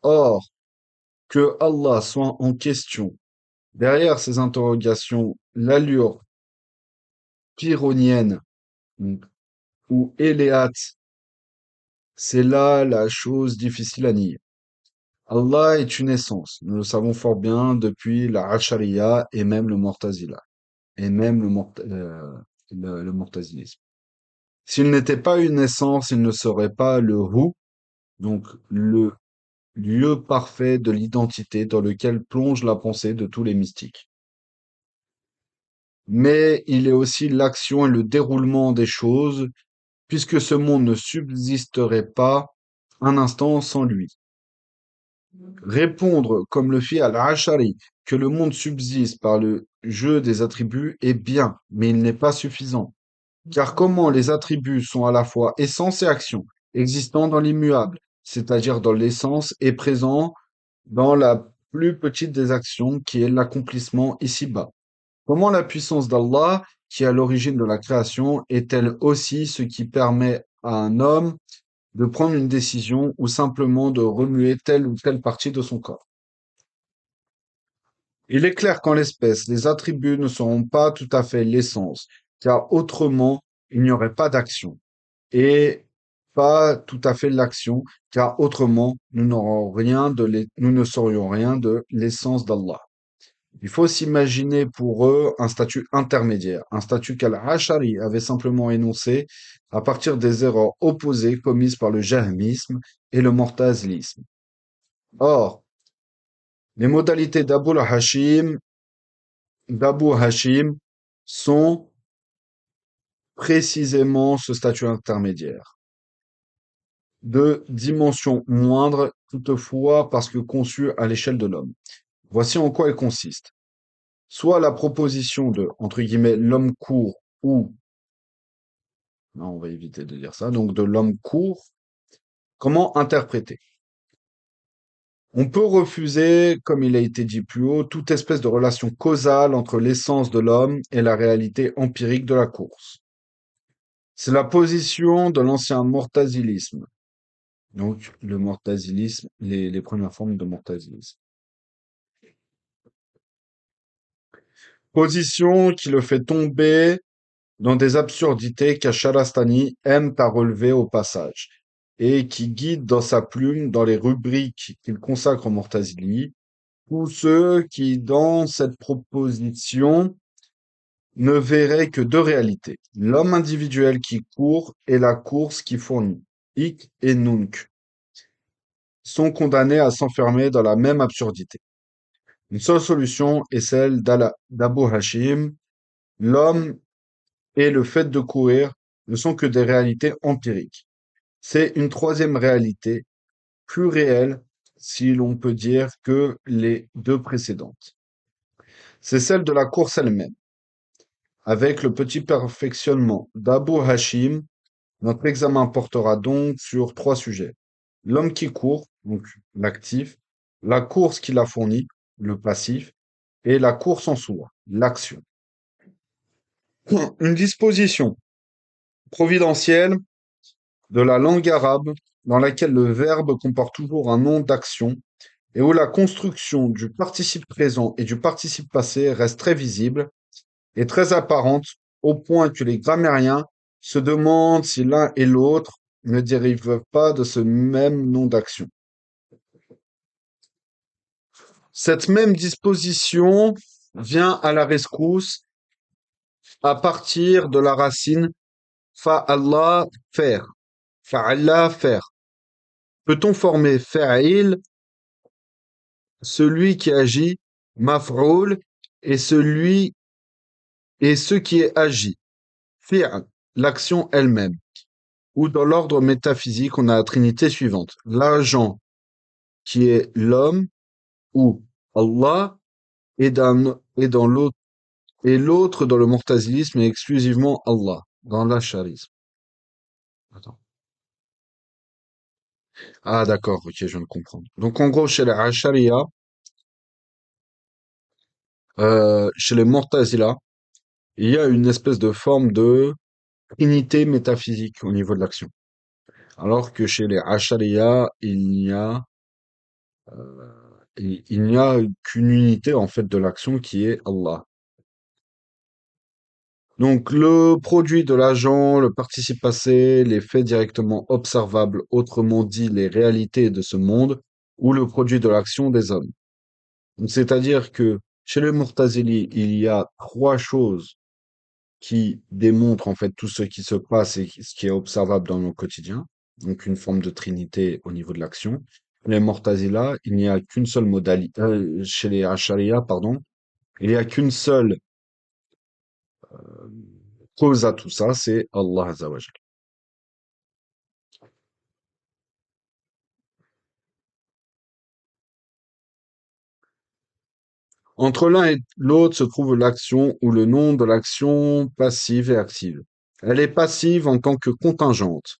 Or, que Allah soit en question, derrière ces interrogations, l'allure pyrrhonienne donc, ou éléate, c'est là la chose difficile à nier. Allah est une essence, nous le savons fort bien depuis la Ashariya et même le Mu'tazila, et même le Mu'tazilisme. S'il n'était pas une essence, il ne serait pas le Hu, donc le lieu parfait de l'identité dans lequel plonge la pensée de tous les mystiques. Mais il est aussi l'action et le déroulement des choses, puisque ce monde ne subsisterait pas un instant sans lui. Répondre, comme le fit Al-Ash'ari, que le monde subsiste par le jeu des attributs est bien, mais il n'est pas suffisant. Car comment les attributs sont à la fois essence et action, existant dans l'immuable, c'est-à-dire dans l'essence, et présents dans la plus petite des actions, qui est l'accomplissement ici-bas. Comment la puissance d'Allah, qui est à l'origine de la création, est-elle aussi ce qui permet à un homme de prendre une décision ou simplement de remuer telle ou telle partie de son corps? Il est clair qu'en l'espèce, les attributs ne seront pas tout à fait l'essence, car autrement, il n'y aurait pas d'action, et pas tout à fait l'action, car autrement, nous ne saurions rien de l'essence d'Allah. Il faut s'imaginer pour eux un statut intermédiaire, un statut qu'Al-Ash'ari avait simplement énoncé à partir des erreurs opposées commises par le jahmisme et le mortazilisme. Or, les modalités d'Abu Hashim sont précisément ce statut intermédiaire, de dimension moindre toutefois parce que conçu à l'échelle de l'homme. Voici en quoi elle consiste. Soit la proposition de, entre guillemets, l'homme court ou, non, on va éviter de dire ça, donc de l'homme court, comment interpréter? On peut refuser, comme il a été dit plus haut, toute espèce de relation causale entre l'essence de l'homme et la réalité empirique de la course. C'est la position de l'ancien mortazilisme. Donc, le mortazilisme, les premières formes de mortazilisme. Position qui le fait tomber dans des absurdités qu'Acharastani aime à relever au passage, et qui guide dans sa plume dans les rubriques qu'il consacre au Mortazili, tous ceux qui, dans cette proposition, ne verraient que deux réalités, l'homme individuel qui court et la course qui fournit, hic et nunc, sont condamnés à s'enfermer dans la même absurdité. Une seule solution est celle d'Abu Hashim, l'homme et le fait de courir ne sont que des réalités empiriques. C'est une troisième réalité, plus réelle, si l'on peut dire, que les deux précédentes. C'est celle de la course elle-même. Avec le petit perfectionnement d'Abu Hashim, notre examen portera donc sur trois sujets. L'homme qui court, donc l'actif, la course qui la fournit, le passif, et la course en soi, l'action. Une disposition providentielle de la langue arabe dans laquelle le verbe comporte toujours un nom d'action et où la construction du participe présent et du participe passé reste très visible et très apparente au point que les grammairiens se demandent si l'un et l'autre ne dérivent pas de ce même nom d'action. Cette même disposition vient à la rescousse à partir de la racine fa'Allah, faire. Fa'Allah, faire. Peut-on former fa'il, celui qui agit, maf'oul, et ce qui est agi, fi'l, l'action elle-même. Ou dans l'ordre métaphysique, on a la trinité suivante. L'agent qui est l'homme ou Allah et dans l'autre et l'autre dans le mortazilisme est exclusivement Allah dans l'acharisme. Attends. Ah d'accord, ok, je viens de comprendre. Donc en gros chez les Ashariya, chez les Mortazila, il y a une espèce de forme de trinité métaphysique au niveau de l'action. Alors que chez les Ashariya, il n'y a qu'une unité en fait de l'action qui est Allah. Donc le produit de l'agent, le participe passé, les faits directement observables, autrement dit les réalités de ce monde, ou le produit de l'action des hommes. Donc, c'est-à-dire que chez les Mu'tazili, il y a trois choses qui démontrent en fait tout ce qui se passe et ce qui est observable dans nos quotidiens. Donc une forme de trinité au niveau de l'action. Les Mu'tazila, il n'y a qu'une seule modalité, chez les Ashariya, pardon, il n'y a qu'une seule cause à tout ça, c'est Allah Azza wa Jal. Entre l'un et l'autre se trouve l'action ou le nom de l'action passive et active. Elle est passive en tant que contingente,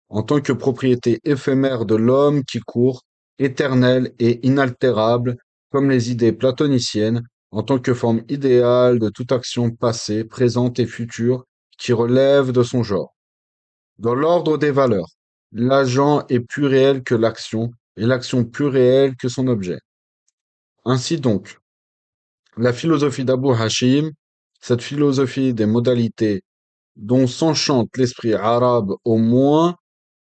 en tant que propriété éphémère de l'homme qui court, éternelle et inaltérable, comme les idées platoniciennes, en tant que forme idéale de toute action passée, présente et future qui relève de son genre. Dans l'ordre des valeurs, l'agent est plus réel que l'action et l'action plus réelle que son objet. Ainsi donc, la philosophie d'Abu Hashim, cette philosophie des modalités dont s'enchante l'esprit arabe au moins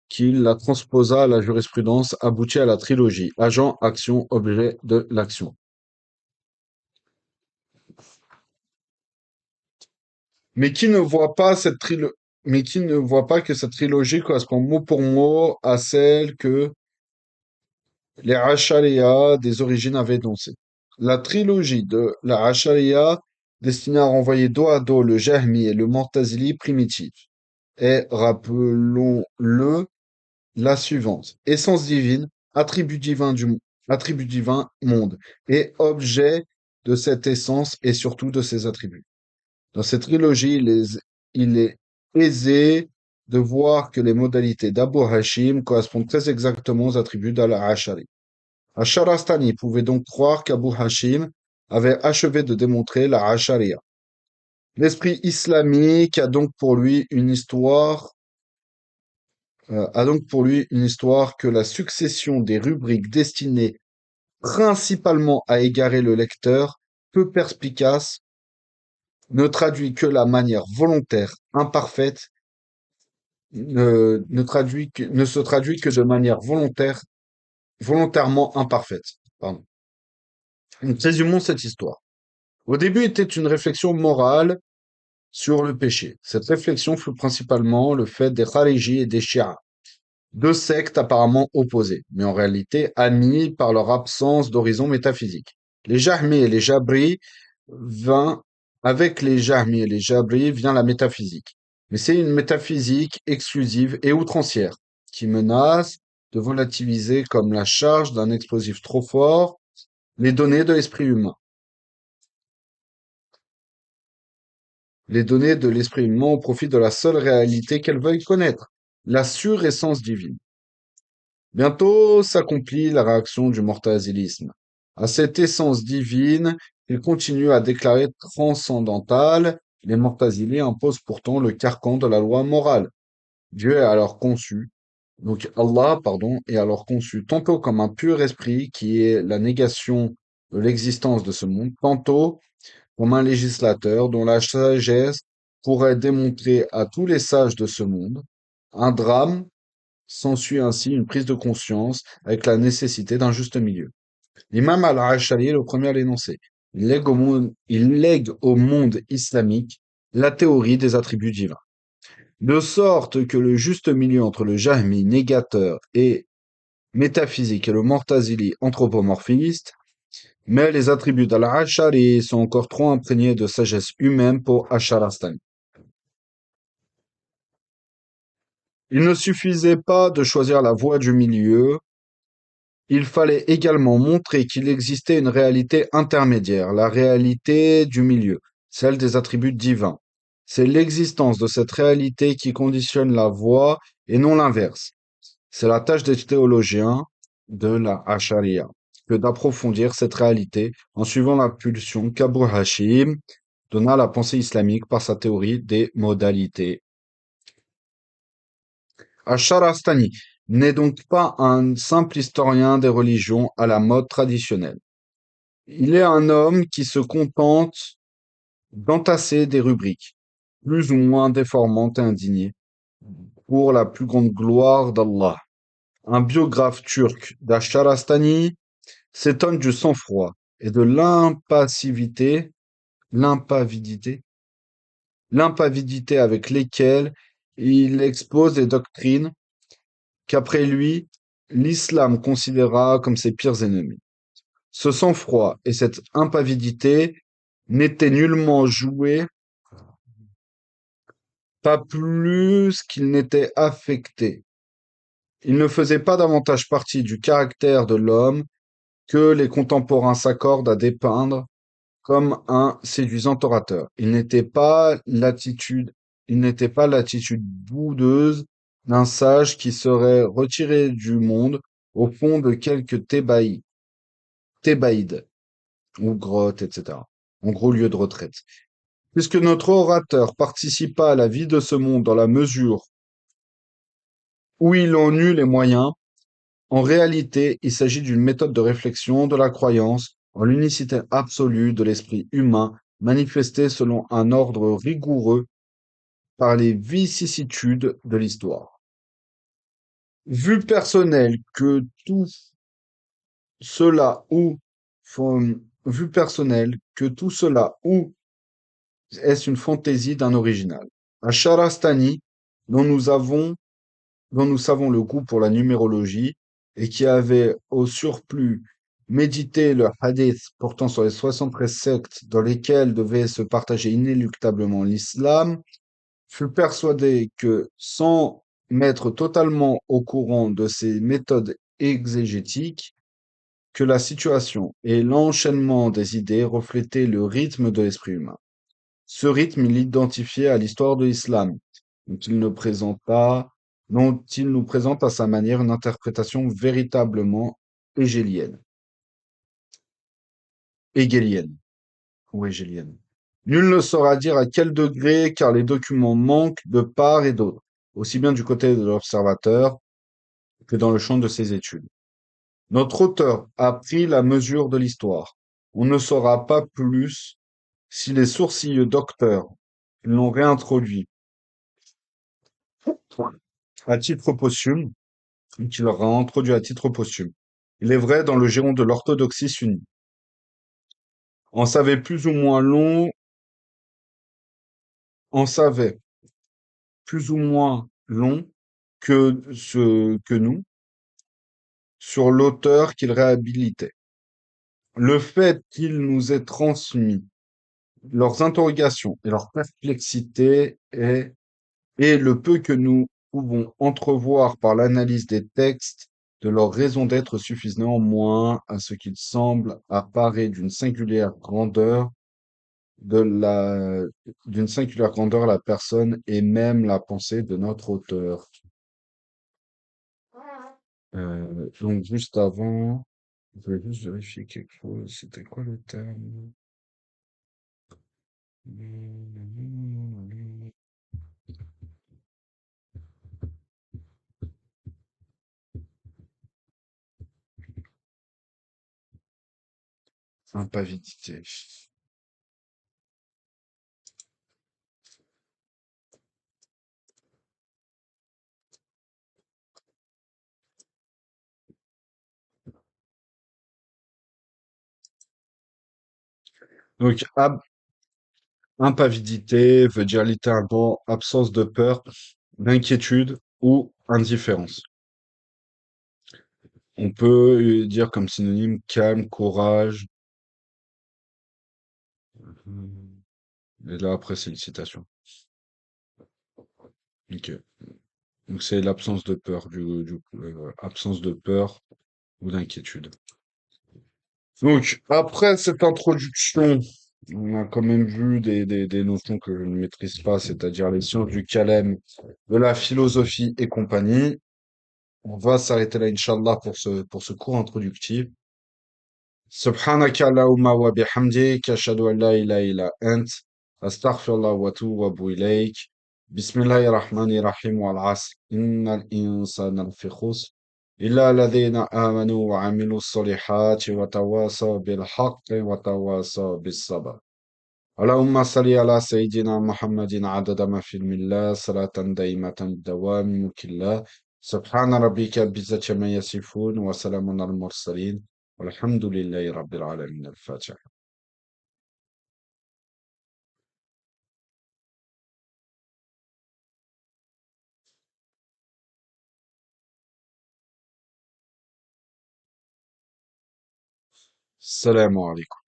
qu'il la transposa à la jurisprudence, aboutit à la trilogie agent, action, objet de l'action. Mais qui ne voit pas mais qui ne voit pas que cette trilogie correspond mot pour mot à celle que les Ashariya des origines avaient énoncée. La trilogie de la Ashariya, destinée à renvoyer dos à dos le Jahmi et le Mu'tazili primitif, est, rappelons-le, la suivante. Essence divine, attribut divin, monde, et objet de cette essence et surtout de ses attributs. Dans cette trilogie, il est aisé de voir que les modalités d'Abu Hashim correspondent très exactement aux attributs d'Al-Ashari. Asharastani pouvait donc croire qu'Abu Hashim avait achevé de démontrer la Ashariya. L'esprit islamique a donc pour lui une histoire que la succession des rubriques destinées principalement à égarer le lecteur, peu perspicace, ne manière volontaire, imparfaite, ne se traduit que de manière volontairement imparfaite. Pardon. Résumons cette histoire. Au début était une réflexion morale sur le péché. Cette réflexion fut principalement le fait des Khariji et des Shia, deux sectes apparemment opposées, mais en réalité amies par leur absence d'horizon métaphysique. Les Jahmi et les Jabri vint, avec les Jahmi et les Jabri vient la métaphysique. Mais c'est une métaphysique exclusive et outrancière, qui menace de volatiliser comme la charge d'un explosif trop fort les données de l'esprit humain. Les données de l'esprit humain au profit de la seule réalité qu'elle veuille connaître, la suressence divine. Bientôt s'accomplit la réaction du mortazilisme. À cette essence divine, il continue à déclarer transcendantale. Les mortazili imposent pourtant le carcan de la loi morale. Dieu est alors conçu. Donc Allah, pardon, est alors conçu tantôt comme un pur esprit qui est la négation de l'existence de ce monde, tantôt comme un législateur dont la sagesse pourrait démontrer à tous les sages de ce monde un drame. S'ensuit ainsi une prise de conscience avec la nécessité d'un juste milieu. L'imam al-Ashari est le premier à l'énoncer. Il lègue au monde islamique la théorie des attributs divins, de sorte que le juste milieu entre le Jahmi négateur et métaphysique et le Mortazili anthropomorphiste, mais les attributs d'Al-Ashari sont encore trop imprégnés de sagesse humaine pour Asharastani. Il ne suffisait pas de choisir la voie du milieu, il fallait également montrer qu'il existait une réalité intermédiaire, la réalité du milieu, celle des attributs divins. C'est l'existence de cette réalité qui conditionne la voie et non l'inverse. C'est la tâche des théologiens de la Ashariya que d'approfondir cette réalité en suivant la pulsion qu'Abu Hashim donna à la pensée islamique par sa théorie des modalités. Asharastani n'est donc pas un simple historien des religions à la mode traditionnelle. Il est un homme qui se contente d'entasser des rubriques, plus ou moins déformantes et indignées, pour la plus grande gloire d'Allah. Un biographe turc d'Asharastani s'étonne du sang-froid et de l'impavidité, l'impavidité avec lesquelles il expose les doctrines qu'après lui, l'islam considéra comme ses pires ennemis. Ce sang-froid et cette impavidité n'étaient nullement joués, pas plus qu'ils n'étaient affectés. Ils ne faisaient pas davantage partie du caractère de l'homme que les contemporains s'accordent à dépeindre comme un séduisant orateur. Il n'était pas l'attitude boudeuse d'un sage qui serait retiré du monde au fond de quelques thébaïdes ou grottes, etc. En gros, lieu de retraite. Puisque notre orateur participa à la vie de ce monde dans la mesure où il en eut les moyens, en réalité, il s'agit d'une méthode de réflexion de la croyance en l'unicité absolue de l'esprit humain, manifestée selon un ordre rigoureux par les vicissitudes de l'histoire. Vue personnelle que tout cela ou vue personnelle que tout cela ou est-ce une fantaisie d'un original. À Sharastani, dont nous avons dont nous savons le goût pour la numérologie et qui avait au surplus médité le hadith portant sur les 73 sectes dans lesquelles devait se partager inéluctablement l'islam, fut persuadé que, sans m'être totalement au courant de ces méthodes exégétiques, que la situation et l'enchaînement des idées reflétaient le rythme de l'esprit humain. Ce rythme, il l'identifiait à l'histoire de l'islam, dont dont il nous présente à sa manière une interprétation véritablement hégélienne, hégélienne ou hégélienne. Nul ne saura dire à quel degré, car les documents manquent de part et d'autre, aussi bien du côté de l'observateur que dans le champ de ses études. Notre auteur a pris la mesure de l'histoire. On ne saura pas plus si les sourcilleux docteurs l'ont réintroduit à titre posthume, qu'il leur a introduit à titre posthume. Il est vrai dans le giron de l'orthodoxie sunnite. On savait plus ou moins long, on savait plus ou moins long que nous sur l'auteur qu'il réhabilitait. Le fait qu'il nous ait transmis leurs interrogations et leurs perplexités et le peu que nous pouvons entrevoir par l'analyse des textes de leur raison d'être suffisent néanmoins à ce qu'il semble apparaît de la, d'une singulière grandeur la personne et même la pensée de notre auteur. Donc juste avant, je vais juste vérifier quelque chose. C'était quoi le terme? Impavidité. Donc, impavidité veut dire littéralement absence de peur, d'inquiétude ou indifférence. On peut dire comme synonyme calme, courage. Et là, après, c'est une citation. Ok. Donc, c'est l'absence de peur, absence de peur ou d'inquiétude. Donc, après cette introduction, on a quand même vu des notions que je ne maîtrise pas, c'est-à-dire les sciences du calem, de la philosophie et compagnie. On va s'arrêter là, Inch'Allah, pour ce cours introductif. سبحانك اللهم وبحمدك أشهد أن لا إله إلا أنت أستغفر الله وأتوب إليك بسم الله الرحمن الرحيم والعصر إن الإنسان لفي خسر إلا الذين آمنوا وعملوا الصالحات وتواصوا بالحق وتواصوا بالصبر اللهم صل على سيدنا محمد عدد ما في علم الله صلاة دائمة بدوام ملك الله سبحان ربك رب العزة عما يصفون وسلام على المرسلين والحمد لله رب العالمين الفاتحة السلام عليكم